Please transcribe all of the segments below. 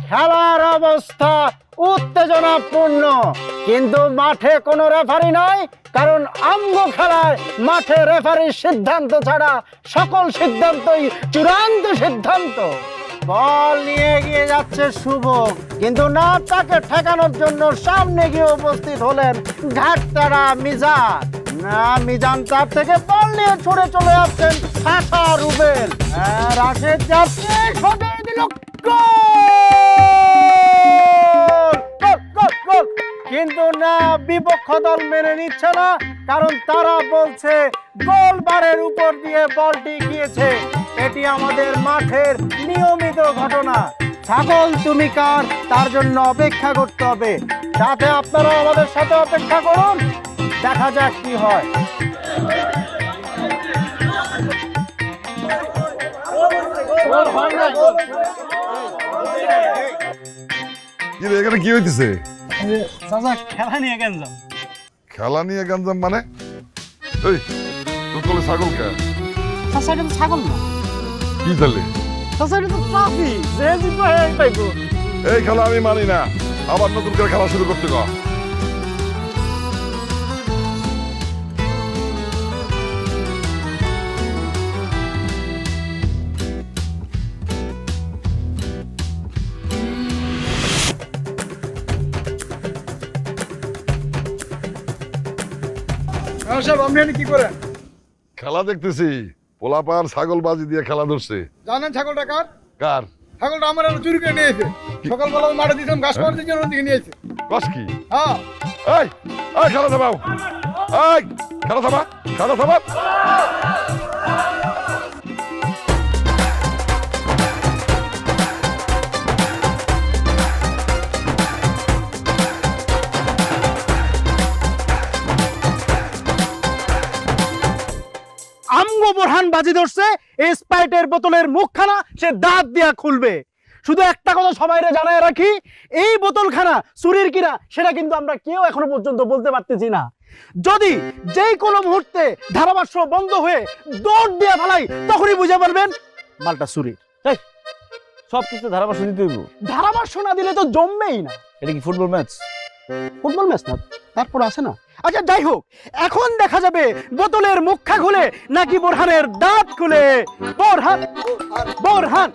খেলার অবস্থা উত্তেজনাপূর্ণ, কিন্তু মাঠে কোনো রেফারি নাই, কারণ আমগো খেলায় মাঠে রেফারির সিদ্ধান্ত ছাড়া সকল সিদ্ধান্তই চূড়ান্ত সিদ্ধান্ত। বল নিয়ে এগিয়ে যাচ্ছে শুভ, কিন্তু না, তাকে ঠেকানোর জন্য সামনে গিয়ে উপস্থিত হলেন ঘাটতারা মিজান। না, মিজান তার থেকে বল নিয়ে ছুড়ে চলে যাচ্ছেন ফাঁকা রুবেল। রাশেদ যাচ্ছে, শটে দিল, গোল! কিন্তু না, বিপক্ষ দল মেনে নিচ্ছে না, কারণ তারা বলছে গোল বারের উপর দিয়ে বলটি গিয়েছে। এটি আমাদের মাঠের নিয়মিত ঘটনা। ছাগল তুমি কার, তার জন্য অপেক্ষা করতে হবে। সাথে আপনারা আমাদের সাথে অপেক্ষা করুন, দেখা যাক কি হয়। এখানে কি হইতেছে? খেলা নিয়ে গেলাম। খেলা নিয়ে গঞ্জাম মানে? এই তোর কোলে ছাগল কে? ছাগল না, কি তাহলে? এই খেলা আমি মানি না, আবার নতুন করে খেলা শুরু করতে কর। কি করেন? খেলা দেখতেছি, পোলাপার ছাগল বাজি দিয়ে খেলা ধরছে। জানেন ছাগলটা কার? কার? ছাগলটা আমার চুরি করে নিয়েছে। সকালবেলা মাঠে দিতাম ঘাস খাওয়ার জন্য, ওদিকে নিয়েছে। কস কি? হ্যাঁ। এই এই খেলা থামাও, এই খেলা থামা, খেলা থামা। আমগো বোরহান বাজি ধরছে, স্প্রাইটের বোতলের মুখখানা সে দাঁত দিয়া খুলবে। শুধু একটা কথা সবাইরে জানায় রাখি, এই বোতলখানা চুরির কিনা সেটা কিন্তু আমরা কেউ এখনো পর্যন্ত বলতে পারতেছি না। যদি যেই কোনো মুহূর্তে ধারাভাষ্য বন্ধ হয়ে দৌড় দিয়া ফেলাই, তখনই বুঝে পারবেন মালটা চুরির। সবকিছু ধারাভাষ্য দিতে হইব। ধারাভাষ্য না দিলে তো জমবেই না। এটা কি ফুটবল ম্যাচ? ফুটবল ম্যাচ না, তারপর আছে না। আচ্ছা যাই হোক, এখন দেখা যাবে বোতলের মুখা খুলে নাকি বোরহানের দাঁত খুলে। বোরহান বোরহান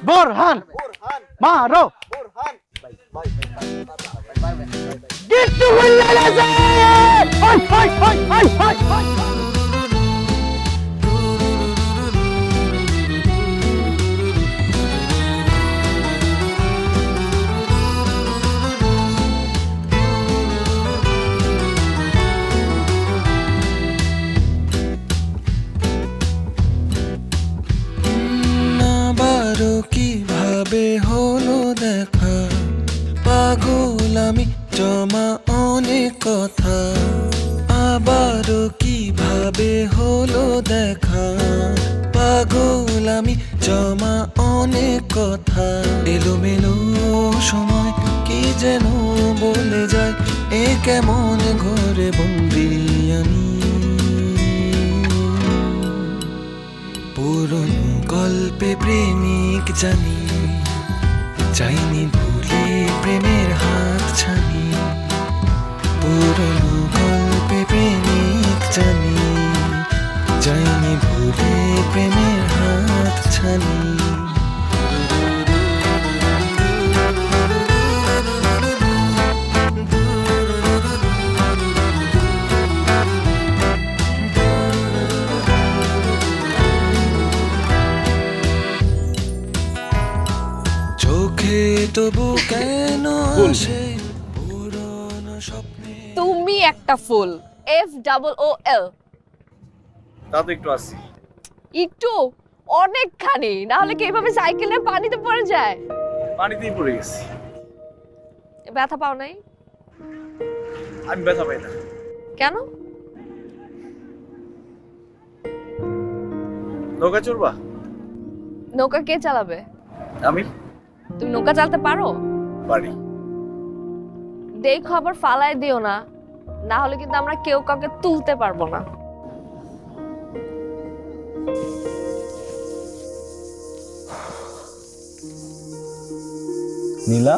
বোরহান মারো, গিট্টু বললে যায়। High high high high high high. কিভাবে হলো দেখা, পাগল আমি জমা অনেক কথা। আবারও কিভাবে হলো দেখা, পাগল আমি জমা অনেক কথা। এলোমেলো সময় কি যেন বলে যায়, এ কেমন ঘরে বন্দি আমি। পুরনো গল্পে প্রেমিক জানি, চাইনি ভুলে প্রেমের হাত ছানি। পুরনো গল্পে প্রেমিক জানি, চাইনি ভুলে প্রেমের হাত ছানি। তবু কেন আসে পুরনো স্বপ্নে। তুমি একটা ফুল, FOOL। তা তো একটু আসি। একটু অনেকখানি, না হলে কি এভাবে সাইকেলে পানিতে পড়ে যায়? পানিতেই পড়ে গেছি। ব্যথা পাও নাই? আমি ব্যথা পাই না। কেন? নৌকা চড়বা? নৌকা কে চালাবে? আমি। তুমি নৌকা চালাতে পারো? পারি। দেখো আবার ফালায় দিও না, না হলে কিন্তু আমরা কেউ কাউকে তুলতে পারবো না। নীলা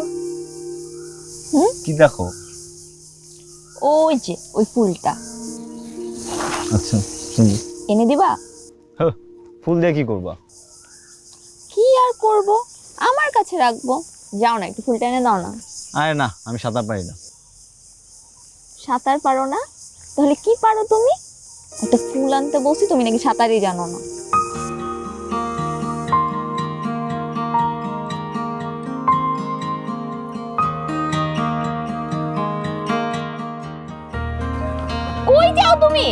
কি দেখো? ওই যে ওই ফুলটা আচ্ছা শুনি। এনে দিবা? ফুল দিয়ে কি করবা? কি আর করব, আমার কাছে রাখবো। যাও না, একটু ফুলটা এনে দাও না। আরে না, আমি সাঁতার পারি না। সাঁতার পারো না? তাহলে কি পারো তুমি? একটা ফুল আনতে বলছি, তুমি নাকি সাঁতারই জানো না। কই যাও তুমি?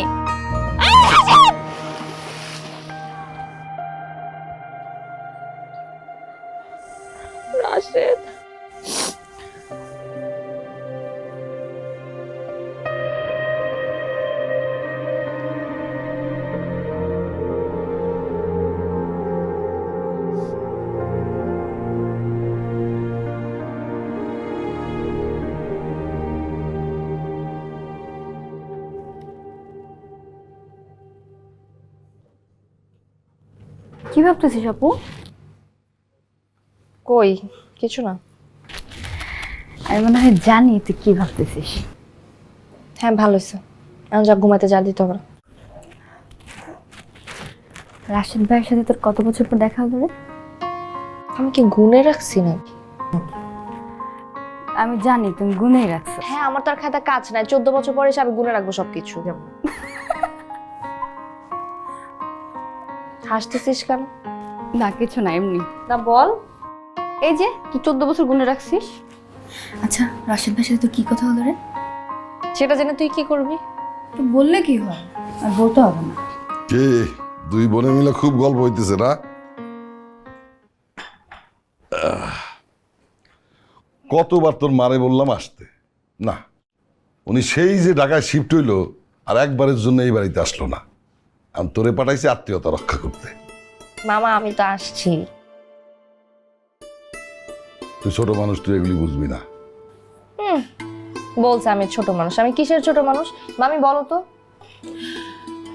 আরে রাশেদ! রাশেদ, কি ভাবতেছিস আপু? কই কিছু না। আমি মনে হয় জানি তুই কি ভাবতেছিস। হ্যাঁ ভালো হয়েছে, এখন যা ঘুমাতে যা দিতে হবে। রাশেদ ভাইয়ের সাথে তোর কত বছর পর দেখা হলো রে? আমি কি গুনে রাখছি নাকি? আমি জানি তুমি গুনেই রাখছো। হ্যাঁ, আমার তো আর খাতা কাজ নাই, 14 বছর পরে এসে আমি গুনে রাখবো সবকিছু। হাসতেছিস কেন? না কিছু না, এমনি। না বল। এই যে তুই 14 বছর গুনে রাখছিস। আচ্ছা, রাশেদ ভাইয়ের সাথে তোর কি কথা হলো রে? সেটা জেনে তুই কি করবি? তো বললে কি হয়, আর বলতে হবে না। কে দুই বোনে মিলে খুব গল্প হইতেছে না? কতবার তোর মারে বললাম আসতে না, উনি সেই যে ঢাকায় শিফট হইলো আর একবারের জন্য এই বাড়িতে আসলো না। আমি তোরে পাঠাইছি আত্মীয়তা রক্ষা করতে। মামা আমি তো আসছি। তুই ছোট মানুষ, তুই এগুলি বুঝবি না। বলছে আমি ছোট মানুষ। আমি কিসের ছোট মানুষ? মামি বলো তো।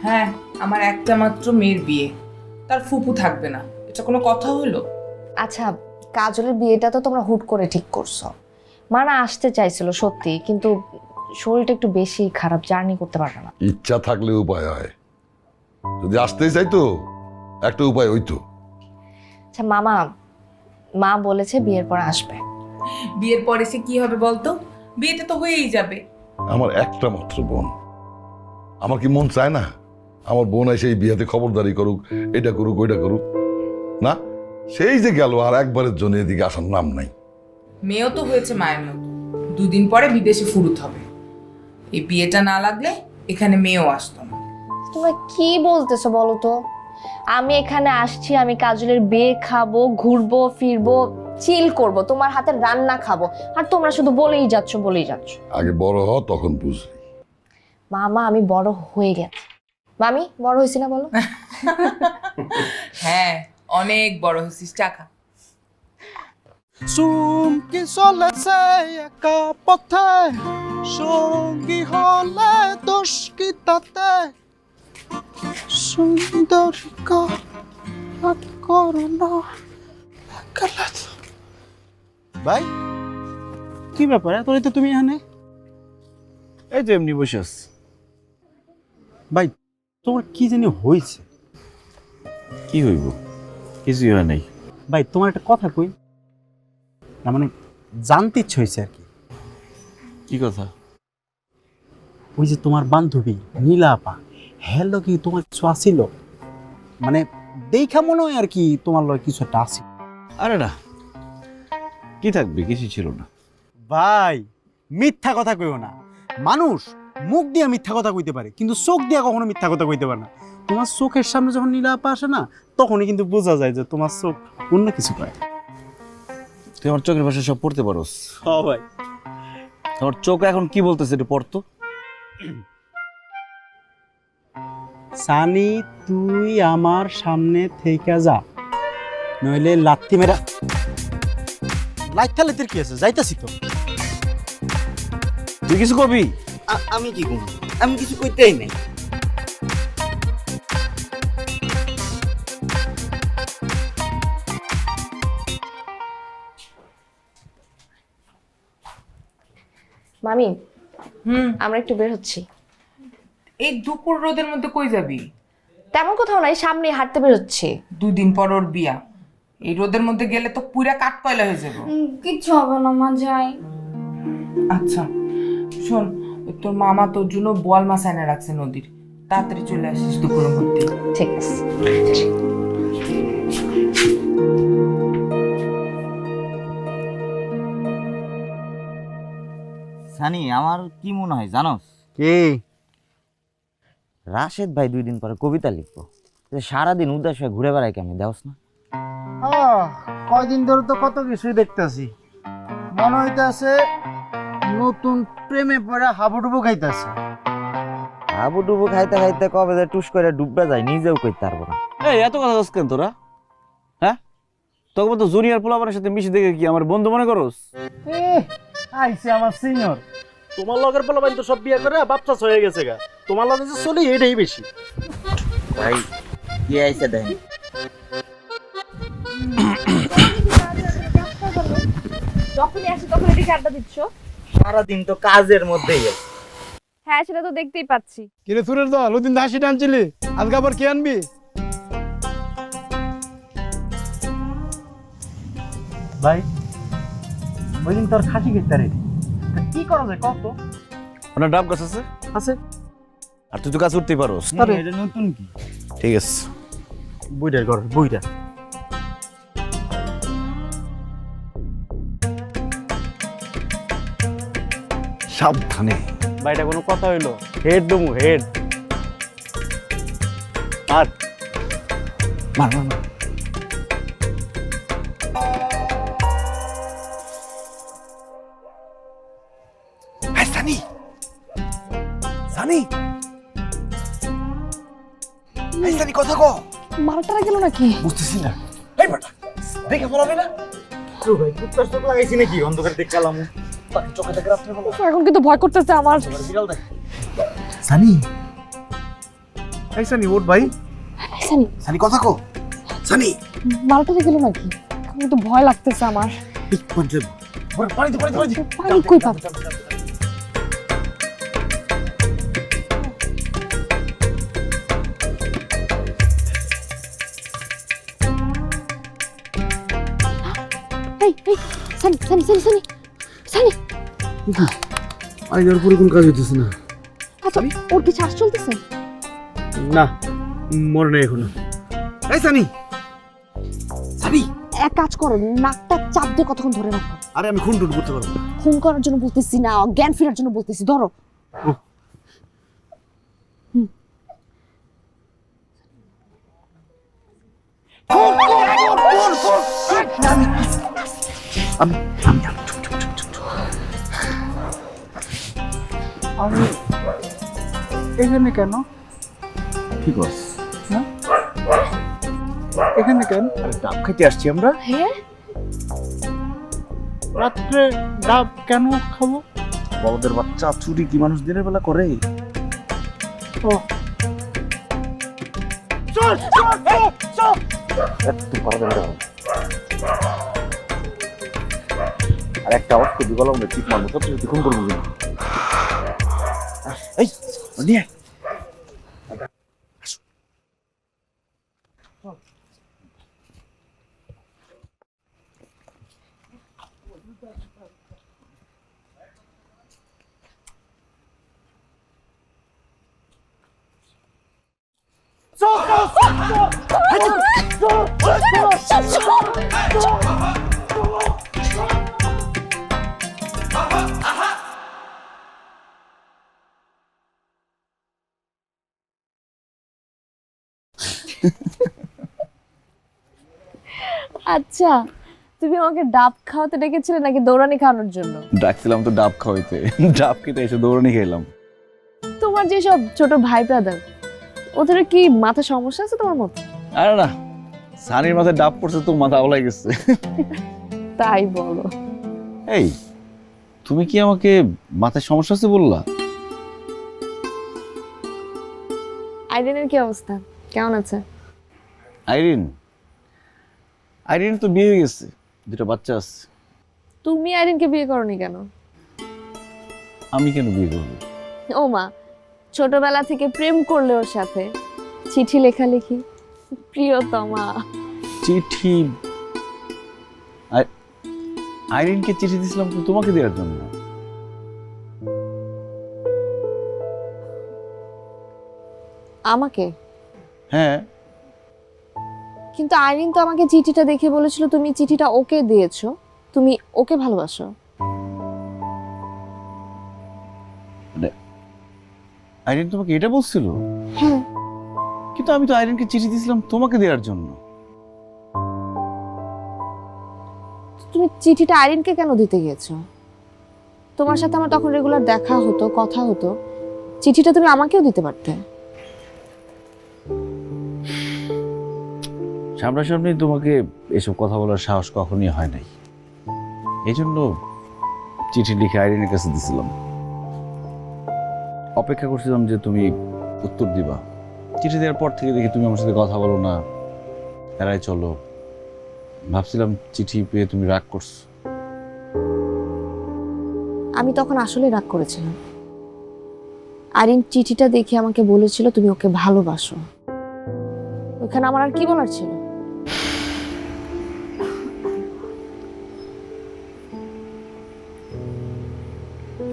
হ্যাঁ, আমার একটা মাত্র মেয়ের বিয়ে, তার ফুপু থাকবে না, এটা কোনো কথা হলো? আচ্ছা, কাজলের বিয়েটা তো তোমরা হুট করে ঠিক করছো। মানা আসতে চাইছিল সত্যি, কিন্তু শরীরটা একটু বেশি খারাপ, জার্নি করতে পারবে না। ইচ্ছা থাকলে উপায় হয়, যদি আসতেই চাইতো একটা উপায় হইতো। আচ্ছা মামা, মা বলেছে বিয়ের পর আসবে। বিয়ের পরে সে কি হবে বলতো? বিয়েতে তো হয়েই যাবে। আমার একটা মাত্র বোন, আমার কি মন চায় না আমার বোন এসে এই বিয়েতে খবরদারি করুক, এটা করুক ওইটা করুক? না, সেই যে গেল আর একবারের জন্য এদিকে আসার নাম নাই। মেয়েও তো হয়েছে মায়ের মতো, দুদিন পরে বিদেশে ফুরুত হবে। এই বিয়েটা না লাগলে এখানে মেয়েও আসতো না। তোমরা কি বলতেছো বলো তো? আমি এখানে আসছি, আমি কাজলের বিয়ে খাবো, ঘুরবো ফিরবো, চিল করব, তোমার হাতের রান্না খাবো, আর তোমরা শুধু বলেই যাচ্ছ বলেই যাচ্ছ। আগে বড় হ, তখন বুঝবি। মামা আমি বড় হয়ে গেছি। মামি বড় হয়েছি না বলো? হ্যাঁ, অনেক বড় হয়েছিস, টাকা। চুমকি চলেছে একা পথে, সঙ্গী হলে দোষ কি তাতে? সুন্দর করোনা। ভাই কি ব্যাপার এত রাতে তুমি এখানে? এই তো এমনি বসে আছি। ভাই তোমার কি জানি হয়েছে? কি হইব? কিছুই হয় নাই। ভাই তোমার একটা কথা কই, না মানে জানতে ইচ্ছে হয়েছে আর কি। কি কথা? ওই যে তোমার বান্ধবী নীলা আপা, হ্যালো কি তোমার কিছু আসিল? মানে দেখা মনে হয় আর কি তোমার লয় কিছু একটা আসিল। আরে না, কি থাকবে, কিছু ছিল না। ভাই মিথ্যা কথা কইও না। মানুষ মুখ দিয়ে মিথ্যা কথা কইতে পারে, কিন্তু চোখ দিয়ে কখনো মিথ্যা কথা কইতে পারে না। তোমার চোখের সামনে যখন নীলা আপা আসে না, তখনই কিন্তু বোঝা যায় যে তোমার চোখ অন্য কিছু পায়। তুই আমার চোখের ভাষা সব পড়তে পারোস। হ্যাঁ ভাই। তোমার চোখ এখন কি বলতেছে একটু পড়তো। সানি তুই আমার সামনে থেকে যা, নইলে লাথি মেরা। লাইথা লেতের কি আছে, যাইতাছি তো। তুই কিছু করবি? আমি কি করব? আমি কিছু কইতেই নাই। মামি হুম, আমরা একটু বের হচ্ছি। এই দুপুর রোদের মধ্যে কই যাবি? তেমন কোথাও নাই, সামনে হাঁটতে বের হচ্ছি। 2 দিন পর ওর বিয়া, এই রোদের মধ্যে গেলে তো পুরা কাঠ কয়লা হয়ে যাবে। কিচ্ছু হবে না মা, যাই। আচ্ছা শোন, ওই তোর মামা তোর জন্য বোয়াল মাছ এনে রাখছে নদীর, তাড়াতাড়ি চলে আসিস দুপুরের মধ্যে। ঠিক আছে। সানি, আমার কি মনে হয় জানোস? কি? রাশেদ ভাই 2 দিন পরে কবিতা লিখবো। সারাদিন উদাস হয়ে ঘুরে বেড়াই কেমন দেওস না? কয়দিন ধরে তো কত কিছুই দেখতেছি, মনে হইতাছে নতুন প্রেমে পড়ে হাবুডুবু খাইতেছে। হাবুডুবু খাইতে খাইতে কবে যে টুস করে ডুববে যায় নিজেও কইতে পারবো না। এই এত কথা বলছ কেন তোরা? হ্যাঁ, তখন তো জুনিয়র পোলাপানের সাথে মিশে দেখে কি আমার বন্ধু মনে করস? আইছে আমার সিনিয়র। তোমার লগের পোলাপাইন তো সব বিয়ে করে বাপচাচ হয়ে গেছে গা, তোমার লগে যে চলি এটাই বেশি। ভাই কি আইছে দেখেন। যখনই আসি তখন এদিকে আড্ডা দিচ্ছ। সারাদিন তো কাজের মধ্যেই আছে। হ্যাঁ সেটা তো দেখতেই পাচ্ছি। কিরে সুরের দল, ওদিন হাসি টানছিলি, আজকে আবার কি আনবি? ভাই ওই দিন তোর খাসি খেতে রে, কি করা যায় কত? ওনার ডাব গাছ আছে? আছে। আর তুই তো গাছ উঠতেই পারোস। আরে এটা নতুন কি? ঠিক আছে, বইটার ঘর বইটা। সাবধানে। ভাইটা কোনো কথা হইলো? Head দমু head. আর মার মার মার। এই সানি, সানি, এই সানি কথা কও। মালটারা গেল নাকি? বুঝতেছি না। এই বেটা, দেখে বলাবি না? তো ভাই কুত্তার চোখ লাগাইছি নাকি অন্ধকার দেখতে গেলাম? তাকে চোখে দেখে রাত্রে বলো। এখন কিন্তু ভয় করতেছে আমার। বিড়াল দেখ। সানি, এই সানি ওঠ ভাই। সানি, সানি কথা কও। সানি, মালটারা গেল নাকি? এখন কিন্তু ভয় লাগতেছে আমার। পানি দে, পানি দে। পানি কই পাবো? এই এই সানি সানি সানি সানি সানি। পানি দেওয়ার পরে কোন কাজ হইতেছে না। আচ্ছা ওর কি শ্বাস চলতেছে? না মরে নেই এখনো। এই সানি, সানি। এক কাজ করো, নাকটা চাপ দিয়ে কতক্ষণ ধরে রাখো। আরে আমি খুন টুন করতে পারবো না। খুন করার জন্য বলতেছি না, জ্ঞান ফেরার জন্য বলতেছি। ধরো। আমি এখানে কেন? ঠিক আছে। এখানে কেন? আরে ডাব খাইতে আসছি আমরা। হ্যাঁ রাত্রে ডাব কেন খাবো? বড়দের বাচ্চা চুরি কি মানুষ দিনের বেলা করে? ও চল চল চল। তুই পারবে না। আর একটা আওয়াজ তো দিগলাম না, ঠিক মারবো সব কিছু খুন করবো কিন্তু। এই নিয়ে আচ্ছা, তুমি আমাকে ডাব খাওয়াতে ডেকেছিলে নাকি দৌড়ানি খাওয়ানোর জন্য? ডাকছিলাম তো ডাব খাওয়াইতে, ডাব খেতে এসে দৌড়ানি খেলাম। তোমার যে সব ছোট ভাই ব্রাদার, ওদের কি মাথা সমস্যা আছে তোমার মতো? আরে না, সানির মাথায় ডাব পড়ছে তো মাথা আওলাই গেছে। তাই বলো? এই তুমি কি আমাকে মাথায় সমস্যা আছে বললা? আইরিনের কি অবস্থা, কেমন আছে? আইরিন, আইরিন তো বিয়ে হয়ে গেছে, 2টা বাচ্চা আছে। তুমি আইরিনকে বিয়ে করনি কেন? আমি কেন বিয়ে করবো? ও মা, ছোটবেলা থেকে প্রেম করলে ওর সাথে, চিঠি লেখালেখি, প্রিয়তমা। চিঠি? আইরিনকে চিঠি দিয়েছিলাম তো তোমাকে দেওয়ার জন্য। আমাকে? হ্যাঁ। কিন্তু আইরিন তো আমাকে চিঠিটা দেখে বলেছিল তুমি চিঠিটা ওকে দিয়েছো, তুমি ওকে ভালোবাসো। আইরিন তোমাকে এটা বলছিল? হ্যাঁ। কিন্তু আমি তো আইরিনকে চিঠি দিয়েছিলাম তোমাকে দেওয়ার জন্য। তুমি চিঠিটা আইরিনকে কেন দিতে গিয়েছো? তোমার সাথে আমার তখন রেগুলার দেখা হতো, কথা হতো, চিঠিটা তুমি আমাকেও দিতে পারতে। সামনাসামনি তোমাকে এসব কথা বলার সাহস কখনই হয় নাই, এই জন্য চিঠি লিখে আইরিনের কাছে দিয়েছিলাম। অপেক্ষা করছিলাম যে তুমি উত্তর দিবা। চিঠি দেওয়ার পর থেকে দেখি তুমি আমার সাথে কথা বলো না, এড়াই চলো। ভাবছিলাম চিঠি পেয়ে তুমি রাগ করছো। আমি তখন আসলে রাগ করেছিলাম। আইরিন চিঠিটা দেখে আমাকে বলেছিল তুমি ওকে ভালোবাসো। ওখানে আমার আর কি বলার ছিল?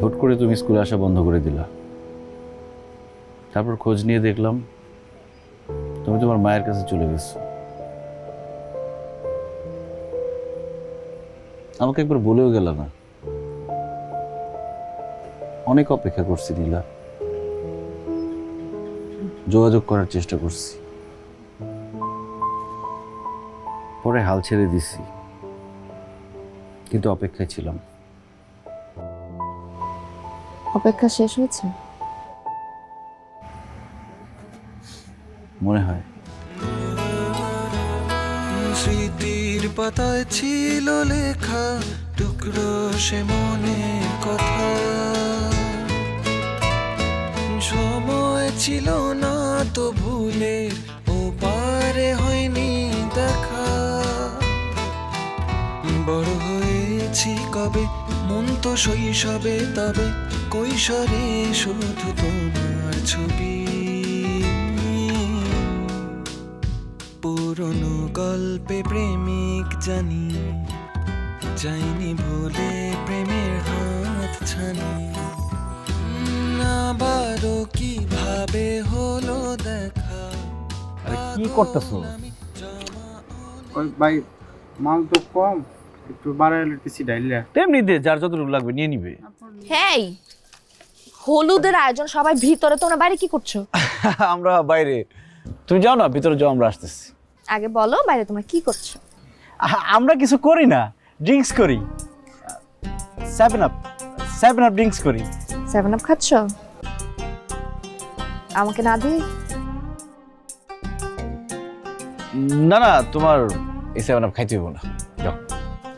হুট করে তুমি স্কুলে আসা বন্ধ করে দিলা। তারপর খোঁজ নিয়ে দেখলাম তুমি তোমার মায়ের কাছে চলে গেছো। আমাকে একবার বলেও গেল না। অনেক অপেক্ষা করছি নীলা, যোগাযোগ করার চেষ্টা করছি, পরে হাল ছেড়ে দিছি, কিন্তু অপেক্ষায় ছিলাম। অপেক্ষা শেষ হয়েছে? মনে হয়। স্মৃতির পাতায় ছিল লেখা টুকরো সে মনের কথা, সময় ছিল না তো ভুলের ও পারে হয়নি দেখা। বড় হয়েছি কবে মন তো শৈশবে, তবে কৈশোরে শুধু তোমার ছবি। পুরনো গল্পে প্রেমিক জানি, যাইনি ভুলে প্রেমের হাত ছানি। আবারও কিভাবে হলো দেখা। আরে কি করতেছো? ওই ভাই মাল তো কম, একটু বাড়াই লিতেছি ডাইলা। তেমনি দে, যার যতটুকু লাগবে নিয়ে নিবে। হেই, হলুদের আয়োজন সবাই ভিতরে, তোমরা বাইরে কি করছো? আমরা বাইরে। তুমি যাও না, ভিতরে যাও, আমরা আসতেছি। আগে বলো বাইরে তোমরা কি করছো? আমরা কিছু করি না, ড্রিঙ্কস করি। 7 আপ ড্রিঙ্কস করি। 7 আপ খাচ্ছ? আমাকে না দিয়ে? না না, তোমার এই 7 আপ খাইতে হইব না, যাও।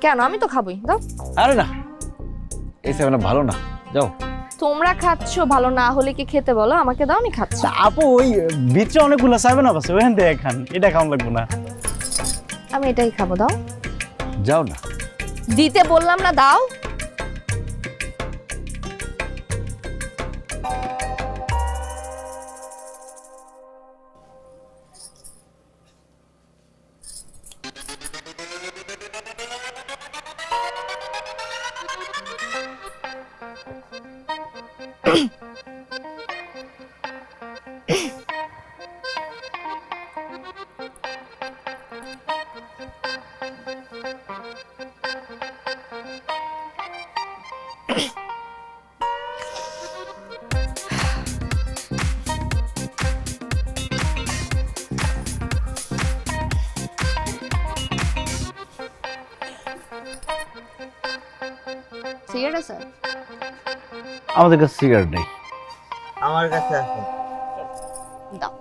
কেন? আমি তো খাবোই, দাও। আরে না, এই 7 আপ ভালো না, যাও। তোমরা খাচ্ছ, ভালো না হলে কি খেতে বলো, আমাকে দাও, আমি খাচ্ছি। আপু ওই ভিতরে অনেকগুলো 7 আপ আছে, ওখান থেকে খান, এটা খাওয়ান লাগবো না। আমি এটাই খাবো, দাও। যাও না। দিতে বললাম না, দাও। সিগারেট আছে? আমাদের কাছে সিগারেট নেই। আমার কাছে আছে। দাও।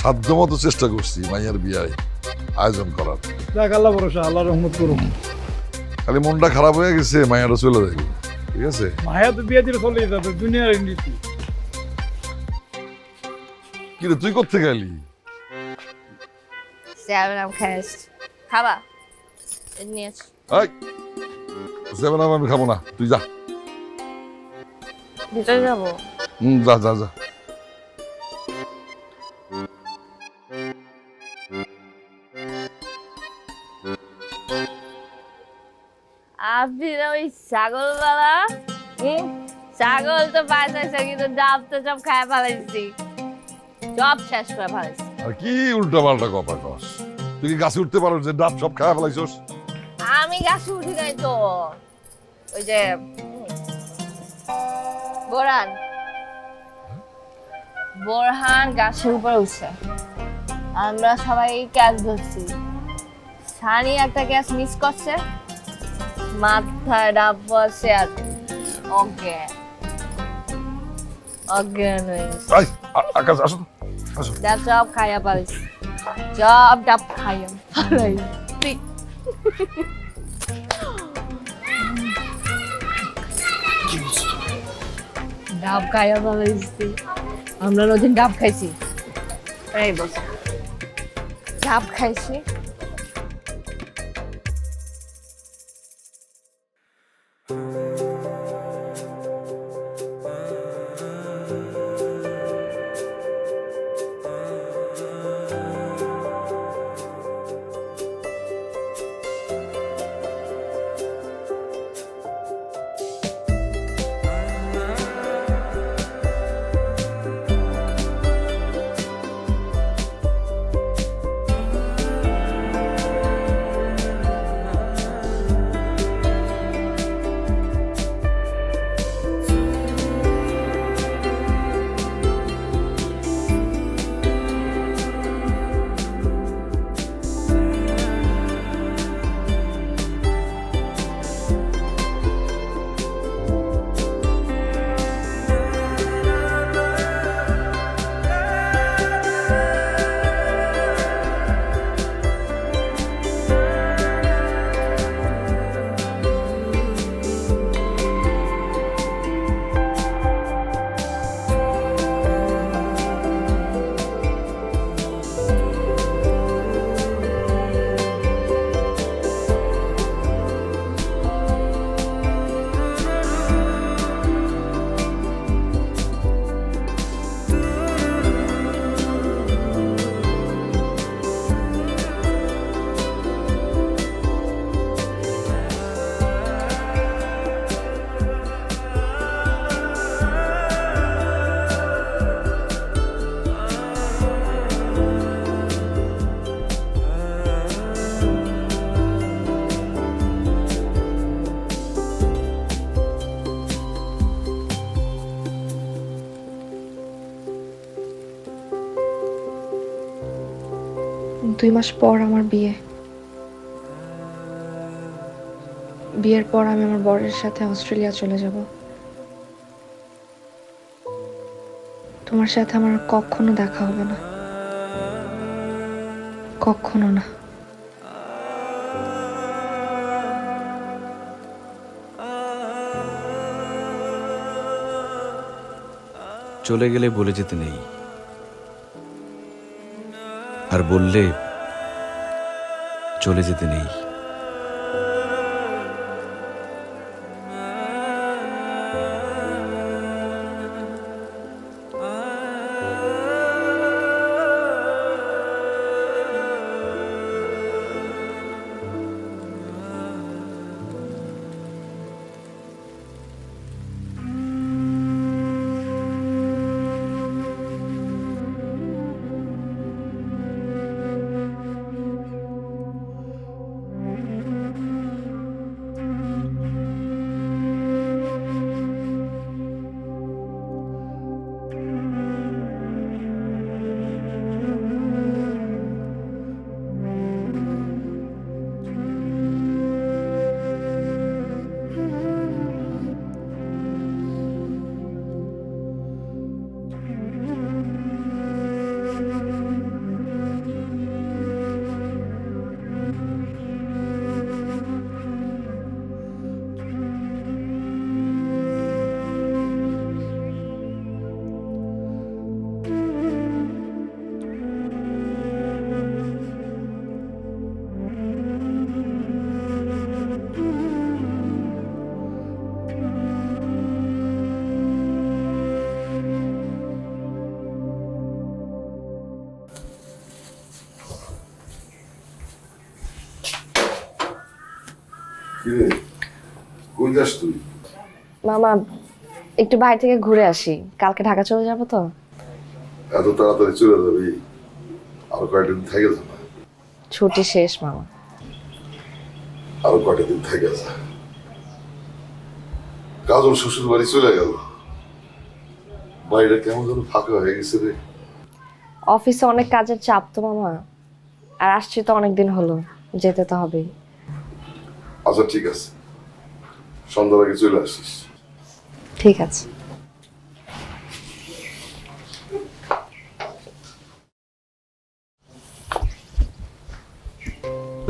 সাধ্যমতো চেষ্টা করছি মাইয়ার বিয়ায় আয়োজন করার। যাক আল্লাহ ভরসা, আল্লাহ রহমত করুন। খালি মনটা খারাপ হয়ে গেছে, মায়াটা চলে যাবে, ঠিক আছে? মায়া তো বিয়ে দিয়ে চলে যাবে, দুনিয়ার নীতি। কি রে, তুই কোথেকে গেলি? খাবা নিয়ে আস। এই, 7 আমি খাবো না, তুই যা। ভিতরে যাবো। যা যা যা। আপনি না ওই ছাগলওয়ালা? ছাগল তো বাঁচাইছে, কিন্তু ডাব তো সব খায় ফেলাইছি, সব শেষ করে ফেলাইছি। আর কি উল্টা পাল্টা কথা কস? তুই কি গাছে উঠতে পারো যে ডাব সব খাওয়া ফেলাইছস? আমি গাছে উঠি নাই তো, ওই যে বোরহান বোরহান গাছের উপরে উঠছে, আমরা সবাই ক্যাচ ধরছি, সানি একটা ক্যাচ মিস করছে, মাথায় ডাব আছে আর অজ্ঞান অজ্ঞান হয়ে গেছে। এই, আকাশ আসো, আসো। ডাব সব খাইয়া পালিস, সব ডাব খাইয়া পালাইছি। ডাব খাইয়া পালাইছি, আমরা নদীর ডাব খাইছি, এই বস ডাব খাইছি। দুই মাস পর আমার বিয়ে। বিয়ের পর আমি আমার বরের সাথে অস্ট্রেলিয়া চলে যাব। তোমার সাথে আমার কখনো দেখা হবে না, কখনো না। চলে গেলে বলে যেতে নেই, আর বললে চলে যেতে নেই। যাস তুই? মামা একটু বাইরে থেকে ঘুরে আসি, কালকে ঢাকা চলে যাবো তো। এত তাড়াতাড়ি চলে যাবি? আরো কয়েকটা দিন থেকে যা না। ছুটি শেষ মামা। আরো কয়েকটা দিন থেকে যা। কাজল শ্বশুর বাড়ি চলে গেল, বাড়িটা কেমন যেন ফাঁকা হয়ে গেছে রে। অফিসে অনেক কাজের চাপ তো মামা, আর আসছি তো অনেকদিন হলো, যেতে তো হবেই। আচ্ছা ঠিক আছে, সন্ধ্যার আগে চলে আসিস। ঠিক আছে।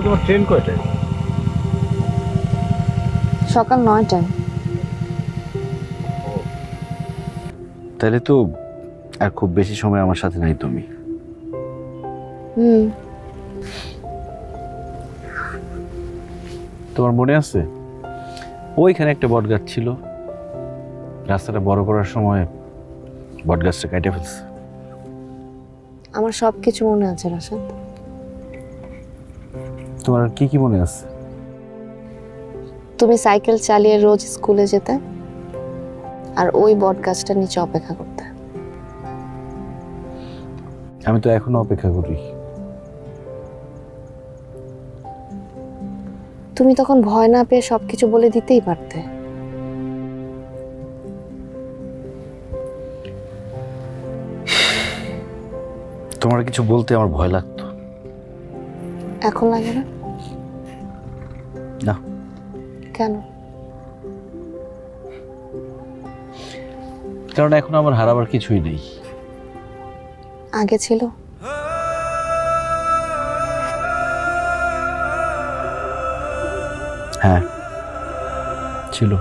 তোমার ট্রেন কয়টায়? সকাল 9টায়। তাহলে তো আর খুব বেশি সময় আমার সাথে নাই তুমি। তোমার মনে আছে ওইখানে একটা বট গাছ ছিল, রাস্তাটা বড় করার সময় বট গাছটা কেটে ফেলছে। আমার সব কিছু মনে আছে রাশাদ। তোমার কি কি মনে আছে? তুমি সাইকেল চালিয়ে রোজ স্কুলে যেতে আর ওই বট গাছটা নিচে অপেক্ষা করতে। আমি তো এখনো অপেক্ষা করি। তুমি তখন ভয় না পেয়ে সবকিছু বলে দিতেই পারতে। তোমার কিছু বলতে আমার ভয় লাগতো। এখন লাগে না? না। কেন? কারণ এখন আমার হারাবার কিছুই নেই। আগে ছিল? হ্যাঁ ছিল।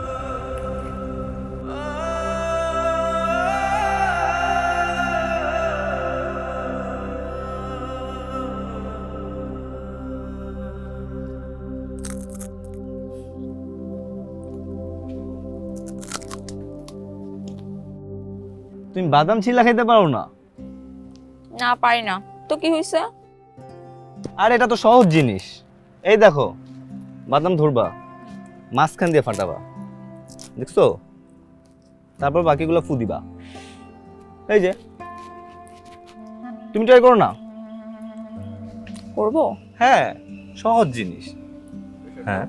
তুমি বাদাম ছিলা খাইতে পারো না? না পারি না তো কি হয়েছে? আর এটা তো সহজ জিনিস। এই দেখো, বাদাম ধরবা, মাঝখান দিয়ে ফাটাবা, দেখছো? তারপর বাকিগুলো ফু দিবা। এই যে, তুমি ট্রাই করো না। করবো? হ্যাঁ, সহজ জিনিস। হ্যাঁ,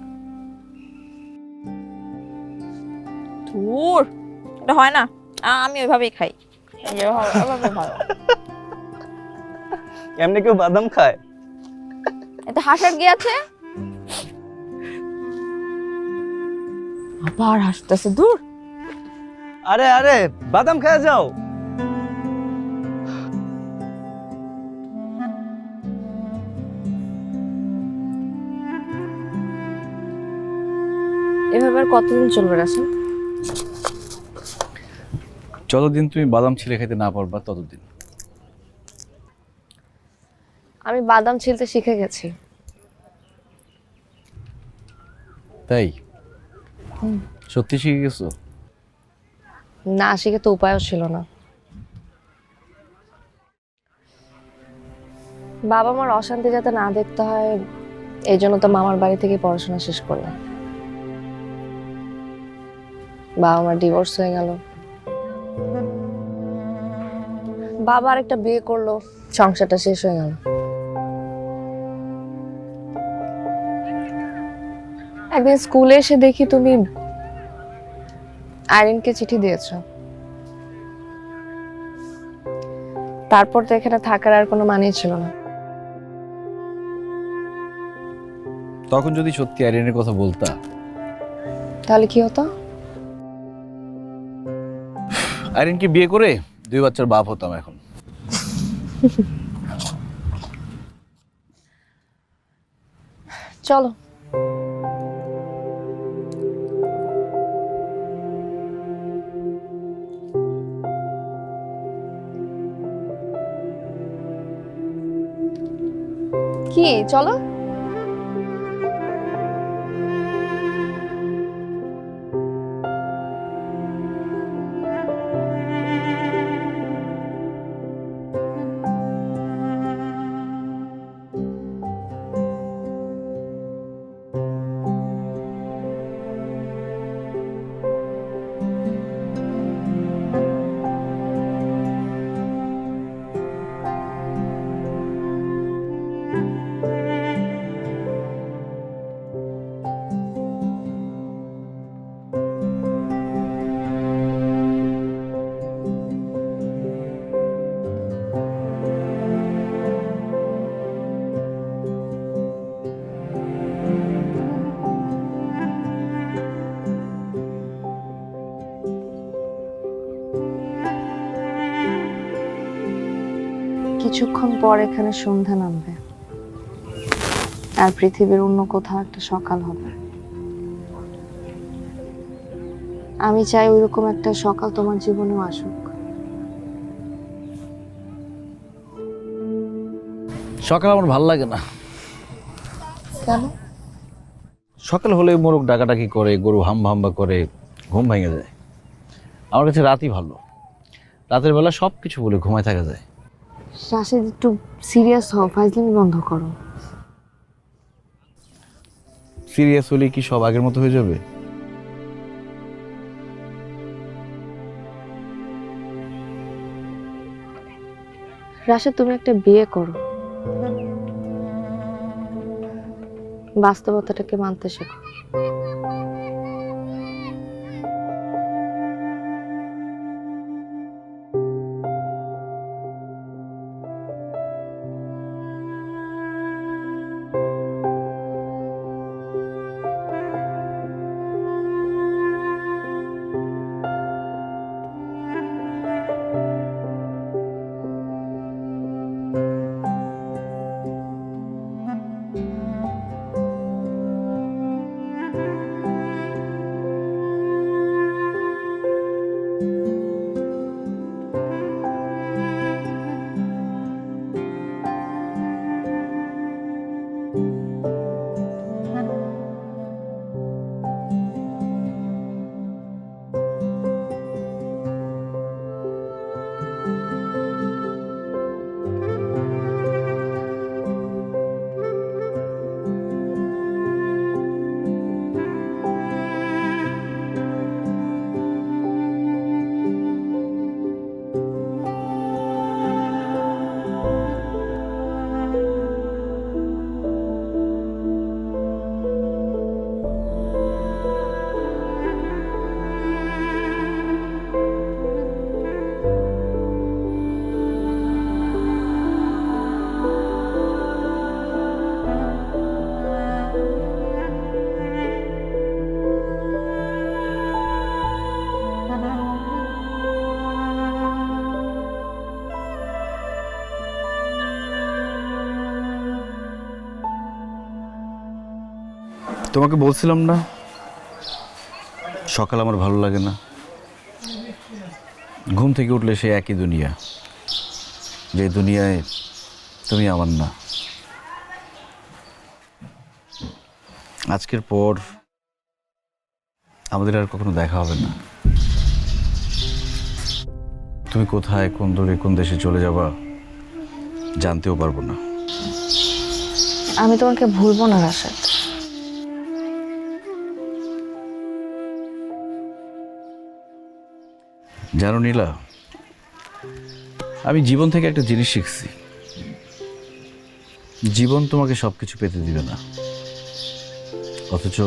ধুর, এটা হয় না। আমি ওইভাবেই খাই। ভালো। এমনি কেউ বাদাম খায়? এটা হাসার কি আছে? আবার হাসতেছে, দূর। আরে আরে, বাদাম খায় যাও। এভাবে আর কতদিন চলবে রাশাদ? যতদিন তুমি বাদাম ছিলে খেতে না পারবা ততদিন। আমি বাদাম ছিলতে শিখে গেছি। তাই? সত্যি শিখে গেছো? না শিখে তো উপায়ও ছিল না। বাবা মার অশান্তি যাতে না দেখতে হয়, এই জন্য তো মামার বাড়ি থেকে পড়াশোনা শেষ করলাম। বাবা মার ডিভোর্স হয়ে গেল, বাবা আরেকটা বিয়ে করলো, সংসারটা শেষ হয়ে গেল। একদিন স্কুলে এসে দেখি তুমি আইরিনকে চিঠি দিয়েছো। তারপর তো এখানে থাকার আর কোনো মানেই ছিল না। তখন যদি সত্যি আইরিনের কথা বলতা, তাহলে কি হতো? আইরিনকে বিয়ে করে 2 বাচ্চার বাপ হতাম এখন। চলো। কি চলো? কিছুক্ষণ পর এখানে সন্ধ্যা নামবে আর পৃথিবীর অন্য কোথাও একটা সকাল হবে। আমি চাই ওইরকম একটা সকাল তোমার জীবনেও আসুক। সকাল আমার ভাল লাগে না। কেন? সকাল হলে মোরগ ডাকাডাকি করে, গরু হাম্বা করে, ঘুম ভেঙে যায়। আমার কাছে রাতই ভালো। রাতের বেলা সব কিছু বলে ঘুমায় থাকা যায়। রাশেদ, একটু সিরিয়াস হও, ফাজলামি বন্ধ করো। সিরিয়াস হলে কি সব আগের মতো হয়ে যাবে? রাশেদ, তুমি একটা বিয়ে করো, বাস্তবতাটাকে মানতে শেখো। তোমাকে বলছিলাম না সকাল আমার ভালো লাগে না। ঘুম থেকে উঠলে সে একই দুনিয়া, যে দুনিয়ায় তুমি আমার না। আজকের পর আমাদের আর কখনো দেখা হবে না। তুমি কোথায়, কোন দূরে, কোন দেশে চলে যাবা জানতেও পারবো না। আমি তোমাকে ভুলবো না রাশেদ। জানো নীলা, আমি জীবন থেকে একটা জিনিস শিখছি। জীবন তোমাকে সবকিছু পেতে দিবে না, অথচ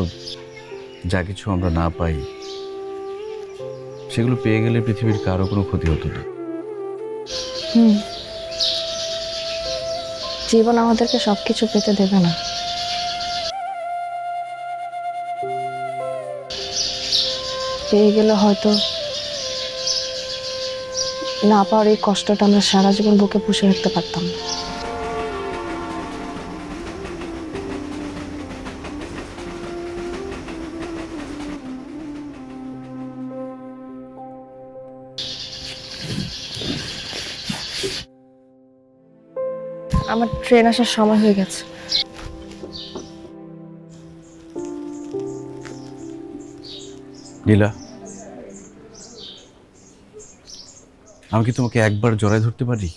যা কিছু আমরা না পাই সেগুলো পেয়ে গেলে পৃথিবীর কারো কোনো ক্ষতি হতো না। জীবন আমাদেরকে সবকিছু পেতে দেবে না, পেয়ে গেলে হয়তো না পাওয়ার এই কষ্টটা আমরা সারা জীবন বুকে পুষে রাখতে পারতাম না। আমার ট্রেন আসার সময় হয়ে গেছে। নীলা, আমি কি তোমাকে একবার জড়ায় ধরতে পারি?